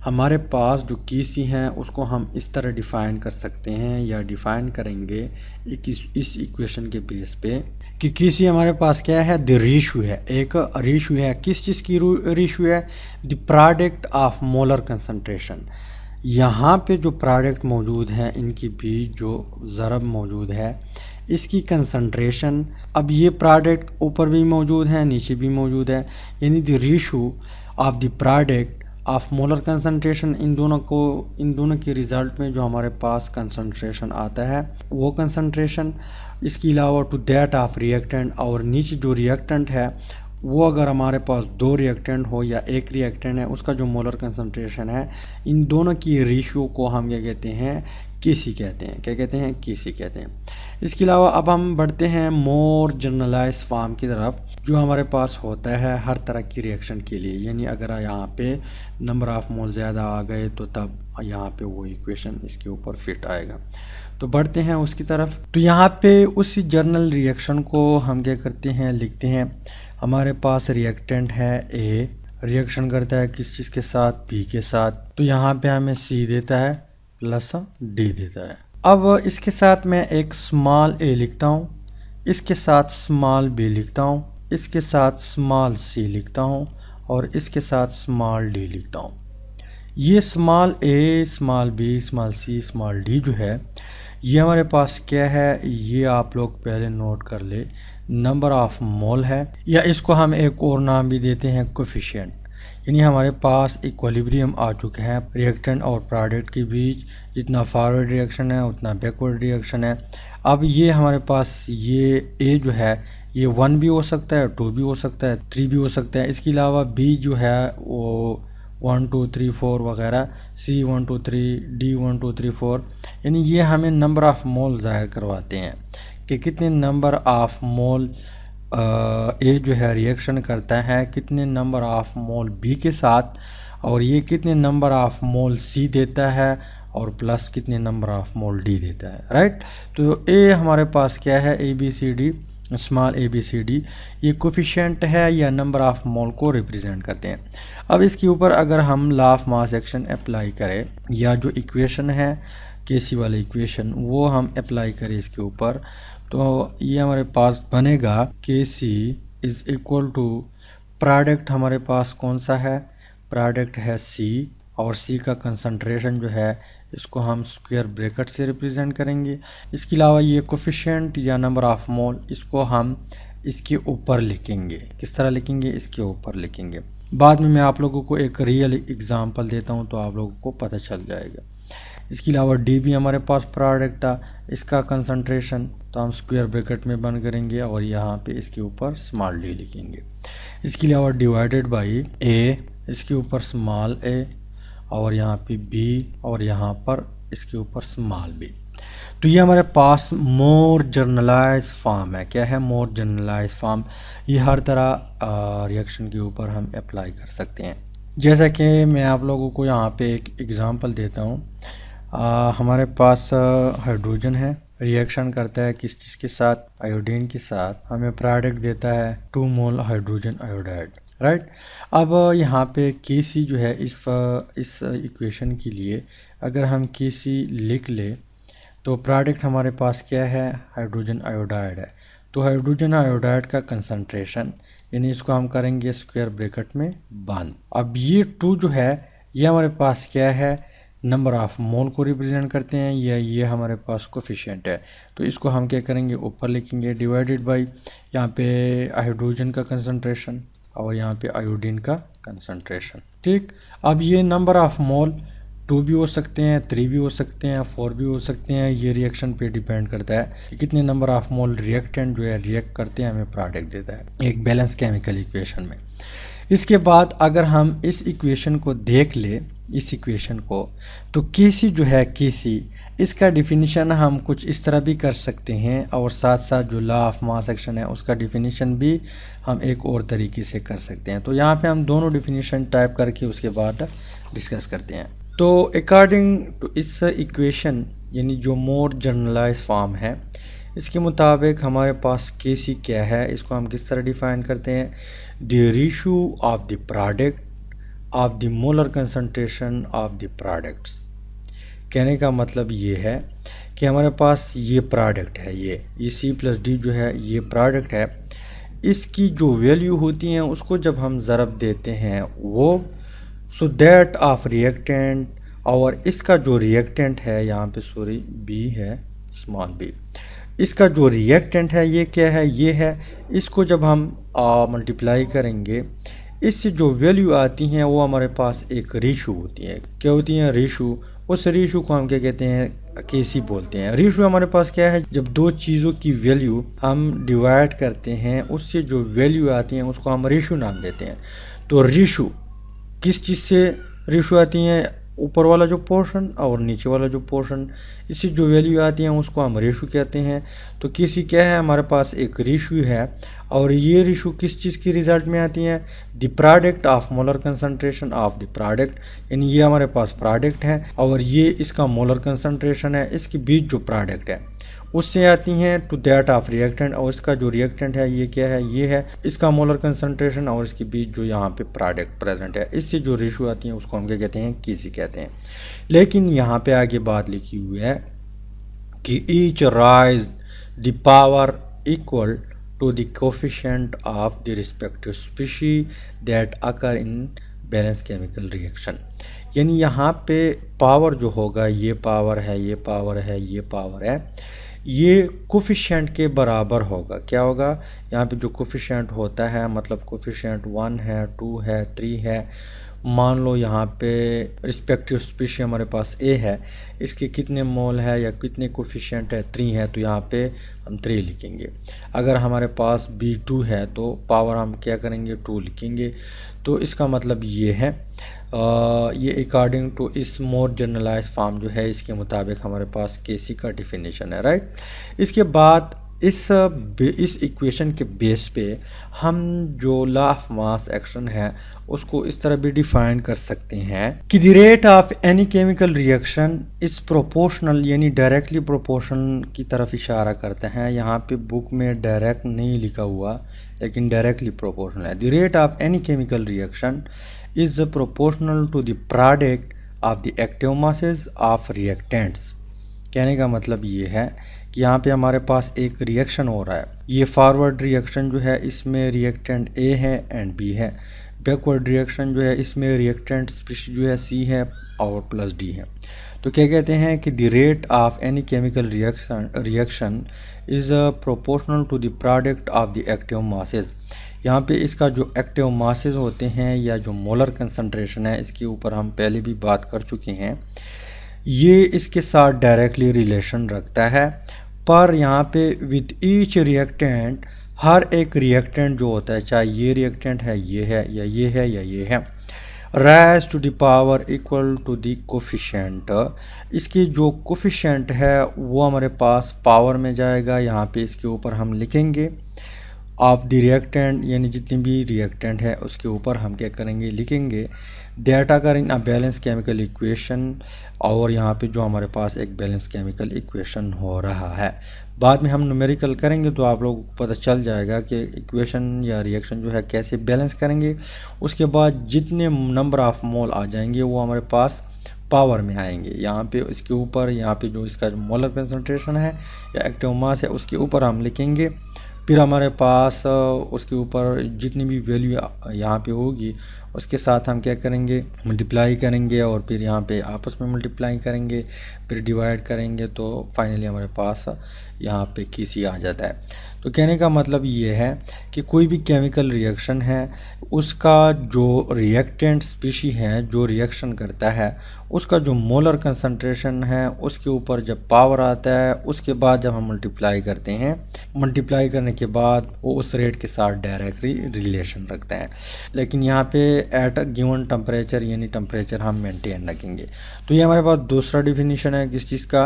हमारे पास जो Kc हैं उसको हम इस तरह डिफ़ाइन कर सकते हैं या डिफ़ाइन करेंगे इस इक्वेशन के बेस पे कि Kc हमारे पास क्या है, द रेशियो है, एक रेशियो है, किस चीज़ की रेशियो है, the product of molar concentration. यहाँ पे जो प्रोडक्ट मौजूद हैं इनकी बीच जो ज़रब मौजूद है, इसकी कंसंट्रेशन, अब ये प्रोडक्ट ऊपर भी मौजूद है नीचे भी मौजूद है, यानी the ratio of the product of molar concentration, इन दोनों के रिज़ल्ट में जो हमारे पास कंसंट्रेशन आता है वो कंसंट्रेशन, इसके अलावा टू दैट ऑफ रिएक्टेंट, और नीचे जो रिएक्टेंट है वो अगर हमारे पास 2 रिएक्टेंट हो या एक रिएक्टेंट है उसका जो मोलर कंसंट्रेशन है, इन दोनों की रेशियो को हम क्या कहते हैं, Kc कहते हैं, क्या कहते हैं, Kc कहते हैं। इसके अलावा अब हम बढ़ते हैं मोर जनरलाइज फॉर्म की तरफ, जो हमारे पास होता है हर तरह की रिएक्शन के लिए, यानी अगर यहाँ पे नंबर ऑफ मोल ज़्यादा आ गए तो तब यहाँ पे वो इक्वेशन इसके ऊपर फिट आएगा। तो बढ़ते हैं उसकी तरफ। तो यहाँ पे उसी जर्नल रिएक्शन को हम क्या करते हैं, लिखते हैं। हमारे पास रिएक्टेंट है A, रिएक्शन करता है किस चीज़ के साथ, B के साथ, तो यहाँ पे हमें C देता है प्लस D देता है। अब इसके साथ मैं एक स्मॉल a लिखता हूँ, इसके साथ स्मॉल b लिखता हूँ, इसके साथ स्मॉल c लिखता हूँ और इसके साथ स्मॉल d लिखता हूँ। ये small a, small b, small c, small d जो है ये हमारे पास क्या है, ये आप लोग पहले नोट कर ले, नंबर ऑफ मोल है, या इसको हम एक और नाम भी देते हैं कोफिशिएंट। यानी हमारे पास इक्विलिब्रियम आ चुका है रिएक्टेंट और प्रोडक्ट के बीच, जितना फॉरवर्ड रिएक्शन है उतना बैकवर्ड रिएक्शन है। अब ये हमारे पास ये A जो है ये 1 भी हो सकता है, 2 भी हो सकता है, 3 भी हो सकता है। इसके अलावा B जो है वो 1 2 3 4 वगैरह, C1 2 3, D1 2 3 4, यानी ये हमें नंबर ऑफ़ मोल ज़ाहिर करवाते हैं कि कितने नंबर ऑफ़ मोल ए जो है रिएक्शन करता है, कितने नंबर ऑफ़ मोल बी के साथ, और ये कितने नंबर ऑफ़ मोल सी देता है, और प्लस कितने नंबर ऑफ़ मोल डी देता है, राइट। तो ए हमारे पास क्या है, A B C D, small A B C D, ये कोफिशिएंट है या नंबर ऑफ़ मोल को रिप्रेजेंट करते हैं। अब इसके ऊपर अगर हम law of mass action apply करें, या जो इक्वेशन है केसी वाला इक्वेशन वो हम अप्लाई करें इसके ऊपर, तो ये हमारे पास बनेगा के सी इज़ इक्वल टू, प्रोडक्ट हमारे पास कौन सा है, प्रोडक्ट है सी, और सी का कंसंट्रेशन जो है इसको हम स्क्वायर ब्रैकेट से रिप्रेजेंट करेंगे। इसके अलावा ये कोफिशिएंट या नंबर ऑफ़ मोल, इसको हम इसके ऊपर लिखेंगे। किस तरह लिखेंगे, इसके ऊपर लिखेंगे। बाद में मैं आप लोगों को एक रियल एग्जांपल देता हूँ तो आप लोगों को पता चल जाएगा। इसके अलावा डी भी हमारे पास प्रोडक्ट था, इसका कंसंट्रेशन तो हम स्क्वायर ब्रैकेट में बंद करेंगे और यहाँ पे इसके ऊपर स्मॉल डी लिखेंगे। इसके अलावा डिवाइडेड बाई ए, इसके ऊपर स्मॉल ए, और यहाँ पे बी, और यहाँ पर इसके ऊपर स्मॉल बी। तो ये हमारे पास मोर जनरलाइज फॉर्म है। क्या है, मोर जनरलाइज फॉर्म। ये हर तरह रिएक्शन के ऊपर हम अप्लाई कर सकते हैं। जैसा कि मैं आप लोगों को यहाँ पे एक एग्ज़ाम्पल देता हूँ। हमारे पास हाइड्रोजन है, रिएक्शन करता है किस चीज़ के साथ, आयोडीन के साथ, हमें प्रोडक्ट देता है 2 मोल हाइड्रोजन आयोडाइड, राइट। अब यहाँ पे Kc जो है इस इक्वेशन के लिए अगर हम Kc लिख ले तो प्रोडक्ट हमारे पास क्या है, हाइड्रोजन आयोडाइड है। तो हाइड्रोजन आयोडाइड का कंसंट्रेशन, यानी इसको हम करेंगे स्क्वायर ब्रैकेट में बंद। अब ये 2 जो है ये हमारे पास क्या है, नंबर ऑफ़ मोल को रिप्रेजेंट करते हैं, या ये हमारे पास कोफिशिएंट है। तो इसको हम क्या करेंगे, ऊपर लिखेंगे, डिवाइडेड बाई यहाँ पे हाइड्रोजन का कंसंट्रेशन और यहाँ पे आयोडीन का कंसंट्रेशन, ठीक। अब ये नंबर ऑफ़ मोल 2 भी हो सकते हैं, 3 भी हो सकते हैं, 4 भी हो सकते हैं। ये रिएक्शन पे डिपेंड करता है कि कितने नंबर ऑफ़ मोल रिएक्टेंट जो है रिएक्ट करते हैं, हमें प्रोडक्ट देता है एक बैलेंस केमिकल इक्वेशन में। इसके बाद अगर हम इस इक्वेशन को देख ले, इस इक्वेशन को, तो Kc जो है Kc, इसका डिफिनीशन हम कुछ इस तरह भी कर सकते हैं, और साथ साथ जो लॉ ऑफ मास एक्शन है उसका डिफिनीशन भी हम एक और तरीके से कर सकते हैं। तो यहाँ पे हम दोनों डिफिनीशन टाइप करके उसके बाद डिस्कस करते हैं। तो अकॉर्डिंग टू इस इक्वेशन, यानी जो मोर जनरलाइज फॉर्म है, इसके मुताबिक हमारे पास Kc क्या है, इसको हम किस तरह डिफ़ाइन करते हैं, the ratio of the product of the molar concentration of the products. कहने का मतलब ये है कि हमारे पास ये प्रोडक्ट है, ये C+D जो है ये प्रोडक्ट है, इसकी जो वैल्यू होती हैं उसको जब हम ज़रब देते हैं वो, सो दैट ऑफ रिएक्टेंट, और इसका जो रिएक्टेंट है यहाँ पे सॉरी बी है, स्मॉल बी, इसका जो रिएक्टेंट है ये क्या है, ये है। इसको जब हम मल्टीप्लाई करेंगे, इससे जो वैल्यू आती हैं वो हमारे पास एक रेशो होती है। क्या होती है, रेशो। उस रेशो को हम क्या कहते हैं, Kc बोलते हैं। रेशो हमारे पास क्या है, जब दो चीज़ों की वैल्यू हम डिवाइड करते हैं उससे जो वैल्यू आती हैं उसको हम रेशो नाम देते हैं। तो रेशो किस चीज़ से रेशो आती हैं, ऊपर वाला जो पोर्शन और नीचे वाला जो पोर्शन, इससे जो वैल्यू आती हैं उसको हम रेशो कहते हैं। तो Kc क्या है, हमारे पास एक रेशो है, और ये रेशो किस चीज़ की रिजल्ट में आती हैं, the product of molar concentration of the product, यानी ये हमारे पास प्रोडक्ट है और ये इसका मोलर कंसंट्रेशन है, इसके बीच जो प्रोडक्ट है उससे आती हैं टू दैट ऑफ रिएक्टेंट, और इसका जो रिएक्टेंट है ये क्या है, ये है इसका मोलर कंसंट्रेशन और इसके बीच जो यहाँ पे प्रोडक्ट प्रेजेंट है, इससे जो रेशो आती है उसको हम क्या कहते हैं, Kc कहते हैं। लेकिन यहाँ पे आगे बात लिखी हुई है कि each raise the power equal to the coefficient of the respective species that occur in balance chemical reaction, यानी यहाँ पे पावर जो होगा, ये पावर है, ये पावर है, ये पावर है, ये कोफिशिएंट के बराबर होगा। क्या होगा, यहाँ पे जो कोफिशिएंट होता है, मतलब कोफिशिएंट 1 है, 2 है, 3 है, मान लो यहाँ पे रिस्पेक्टिव स्पीशी हमारे पास ए है, इसके कितने मोल है या कितने कोफिशिएंट है, 3 है, तो यहाँ पे हम 3 लिखेंगे। अगर हमारे पास B2 है तो पावर हम क्या करेंगे, 2 लिखेंगे। तो इसका मतलब ये है ये अकॉर्डिंग टू इस मोर जनरलाइज फॉर्म जो है इसके मुताबिक हमारे पास केसी का डिफिनेशन है, राइट। इसके बाद इस इक्वेशन के बेस पे हम जो लॉ ऑफ मास एक्शन है उसको इस तरह भी डिफाइन कर सकते हैं कि the rate of any chemical reaction is proportional, यानी डायरेक्टली प्रोपोर्शनल की तरफ इशारा करते हैं। यहाँ पे बुक में डायरेक्ट नहीं लिखा हुआ लेकिन डायरेक्टली प्रोपोर्शनल है। The rate of any chemical reaction is proportional to the product of the active masses of reactants. कहने का मतलब ये है कि यहाँ पे हमारे पास एक रिएक्शन हो रहा है। ये फॉरवर्ड रिएक्शन जो है इसमें रिएक्टेंट ए है एंड बी है। बैकवर्ड रिएक्शन जो है इसमें रिएक्टेंट जो है सी है और प्लस डी है। तो क्या कहते हैं कि the rate of any chemical reaction is proportional to the product of the active masses. यहाँ पे इसका जो एक्टिव मासेस होते हैं या जो मोलर कंसंट्रेशन है इसके ऊपर हम पहले भी बात कर चुके हैं, ये इसके साथ डायरेक्टली रिलेशन रखता है। पर यहाँ पे विद ईच रिएक्टेंट, हर एक रिएक्टेंट जो होता है, चाहे ये रिएक्टेंट है, ये है या ये है या ये है, raise to the power equal to the coefficient. इसकी जो कोफिशिएंट है वो हमारे पास पावर में जाएगा। यहाँ पे इसके ऊपर हम लिखेंगे ऑफ द रिएक्टेंट, यानी जितनी भी रिएक्टेंट है उसके ऊपर हम क्या करेंगे, लिखेंगे दैट अगर इन अ बैलेंस केमिकल इक्वेशन। और यहाँ पे जो हमारे पास एक बैलेंस केमिकल इक्वेशन हो रहा है, बाद में हम न्यूमेरिकल करेंगे तो आप लोगों को पता चल जाएगा कि इक्वेशन या रिएक्शन जो है कैसे बैलेंस करेंगे। उसके बाद जितने नंबर ऑफ मोल आ जाएंगे वो हमारे पास पावर में आएंगे। यहाँ पे इसके ऊपर, यहाँ पे जो इसका जो मोलर कंसंट्रेशन है या एक्टिव मास है उसके ऊपर हम लिखेंगे। फिर हमारे पास उसके ऊपर जितनी भी वैल्यू यहाँ पे होगी उसके साथ हम क्या करेंगे, मल्टीप्लाई करेंगे और फिर यहाँ पे आपस में मल्टीप्लाई करेंगे, फिर डिवाइड करेंगे, तो फाइनली हमारे पास यहाँ पे केसी आ जाता है। तो कहने का मतलब ये है कि कोई भी केमिकल रिएक्शन है उसका जो रिएक्टेंट स्पीशी है जो रिएक्शन करता है उसका जो मोलर कंसंट्रेशन है उसके ऊपर जब पावर आता है उसके बाद जब हम मल्टीप्लाई करते हैं, मल्टीप्लाई करने के बाद वो उस रेट के साथ डायरेक्टली रिलेशन रखते हैं। लेकिन यहाँ पे एट अ गिवन टेम्परेचर, यानी टेम्परेचर हम मेंटेन रखेंगे। तो ये हमारे पास दूसरा डिफिनीशन है किस चीज़ का,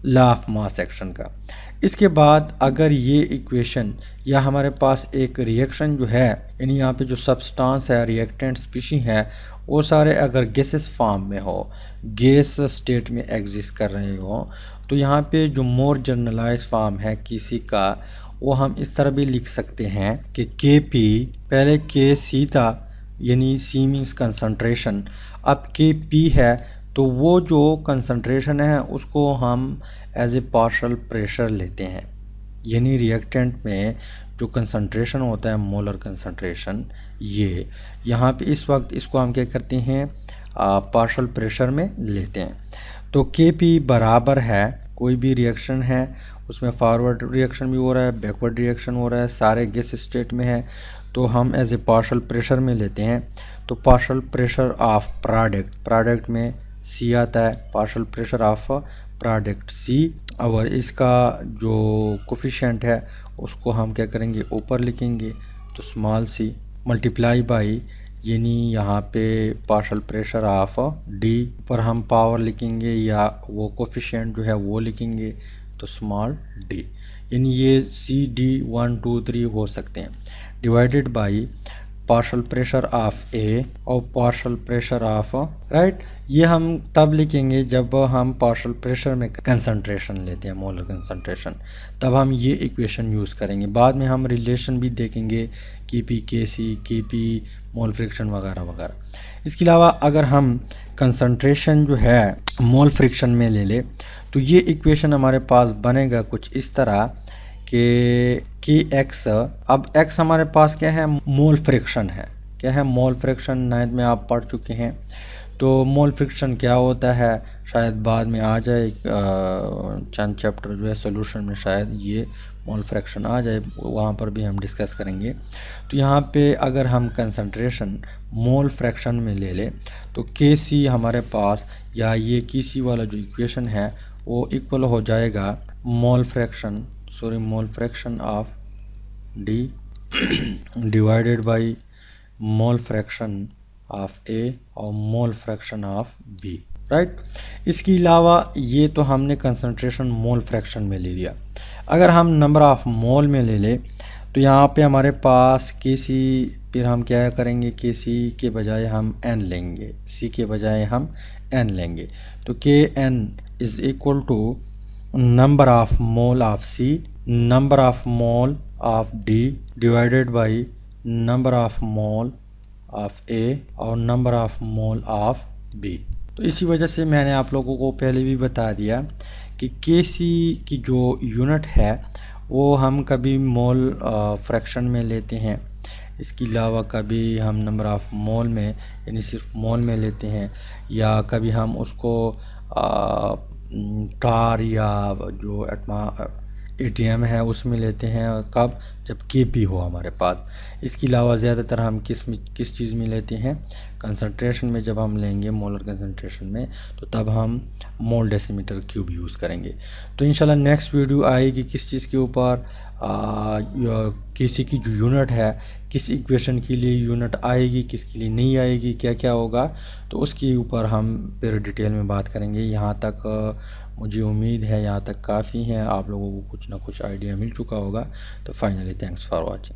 लॉ ऑफ मास एक्शन का। इसके बाद अगर ये इक्वेशन या हमारे पास एक रिएक्शन जो है, यानी यहाँ पे जो सब्सटेंस है, रिएक्टेंट स्पीशी है, वो सारे अगर गैसेस फॉर्म में हो, गैस स्टेट में एग्जिस्ट कर रहे हो, तो यहाँ पे जो मोर जनरलाइज फॉर्म है किसी का वो हम इस तरह भी लिख सकते हैं कि के पी, पहले के सी था यानी सी मीन्स कंसंट्रेशन, अब के पी है तो वो जो कंसंट्रेशन है उसको हम एज ए पार्शियल प्रेशर लेते हैं। यानी रिएक्टेंट में जो कंसंट्रेशन होता है मोलर कंसंट्रेशन, ये यहाँ पे इस वक्त इसको हम क्या करते हैं, पार्शियल प्रेशर में लेते हैं। तो के पी बराबर है, कोई भी रिएक्शन है उसमें फॉरवर्ड रिएक्शन भी हो रहा है, बैकवर्ड रिएक्शन हो रहा है, सारे गैस स्टेट में है, तो हम एज ए पार्शियल प्रेशर में लेते हैं। तो पार्शियल प्रेशर ऑफ प्रोडक्ट में सी आता है, partial pressure of product C, और इसका जो कोफिशिएंट है उसको हम क्या करेंगे, ऊपर लिखेंगे, तो स्मॉल सी मल्टीप्लाई बाई, यानी यहाँ पे पार्शियल प्रेशर ऑफ डी पर हम पावर लिखेंगे या वो कोफिशिएंट जो है वो लिखेंगे, तो स्मॉल डी, यानी ये सी डी 1 2 3 हो सकते हैं, divided by partial pressure of A और पार्शियल प्रेशर ऑफ, राइट। ये हम तब लिखेंगे जब हम पार्शियल प्रेशर में कंसंट्रेशन लेते हैं, मोलर कंसंट्रेशन, तब हम ये इक्वेशन यूज़ करेंगे। बाद में हम रिलेशन भी देखेंगे के पी के सी, के पी मोल फ्रिक्शन वगैरह वगैरह। इसके अलावा अगर हम कंसंट्रेशन जो है मोल फ्रिक्शन में ले ले तो ये इक्वेशन हमारे पास बनेगा कुछ इस तरह कि एक्स, अब एक्स हमारे पास क्या है, मोल फ्रिक्शन है, क्या है, मोल फ्रैक्शन 9th में आप पढ़ चुके हैं। तो मोल फ्रैक्शन क्या होता है शायद बाद में आ जाए, चंद चैप्टर जो है सॉल्यूशन में शायद ये मोल फ्रैक्शन आ जाए, वहाँ पर भी हम डिस्कस करेंगे। तो यहाँ पे अगर हम कंसंट्रेशन मोल फ्रैक्शन में ले लें तो Kc हमारे पास, या ये Kc वाला जो इक्वेशन है वो इक्वल हो जाएगा mole fraction of D divided by mole fraction of A और mole fraction of B, right. इसके अलावा ये तो हमने कंसंट्रेशन मोल फ्रैक्शन में ले लिया। अगर हम नंबर ऑफ मोल में ले लें तो यहाँ पे हमारे पास Kc, फिर हम क्या करेंगे, Kc के बजाय हम n लेंगे, C के बजाय हम n लेंगे। तो Kn is equal to number of mole of C, number of mole of D divided by number of mole of A और number of mole of B। तो इसी वजह से मैंने आप लोगों को पहले भी बता दिया कि Kc की जो यूनिट है वो हम कभी मोल फ्रैक्शन में लेते हैं, इसके अलावा कभी हम नंबर ऑफ मोल में यानी सिर्फ मोल में लेते हैं, या कभी हम उसको टार या जो एटीएम है उसमें लेते हैं, कब, जब Kp हो हमारे पास। इसके अलावा ज़्यादातर हम किस चीज़ में लेते हैं, कंसंट्रेशन में। जब हम लेंगे मोलर कंसंट्रेशन में तो तब हम मोल डेसीमीटर क्यूब यूज़ करेंगे। तो इंशाल्लाह नेक्स्ट वीडियो आएगी किस चीज़ के ऊपर, Kc की जो यूनिट है किस इक्वेशन के लिए यूनिट आएगी, किसके लिए नहीं आएगी, क्या क्या होगा, तो उसके ऊपर हम फिर डिटेल में बात करेंगे। यहाँ तक मुझे उम्मीद है यहाँ तक काफ़ी है, आप लोगों को कुछ ना कुछ आइडिया मिल चुका होगा। तो फाइनली थैंक्स फॉर वॉचिंग।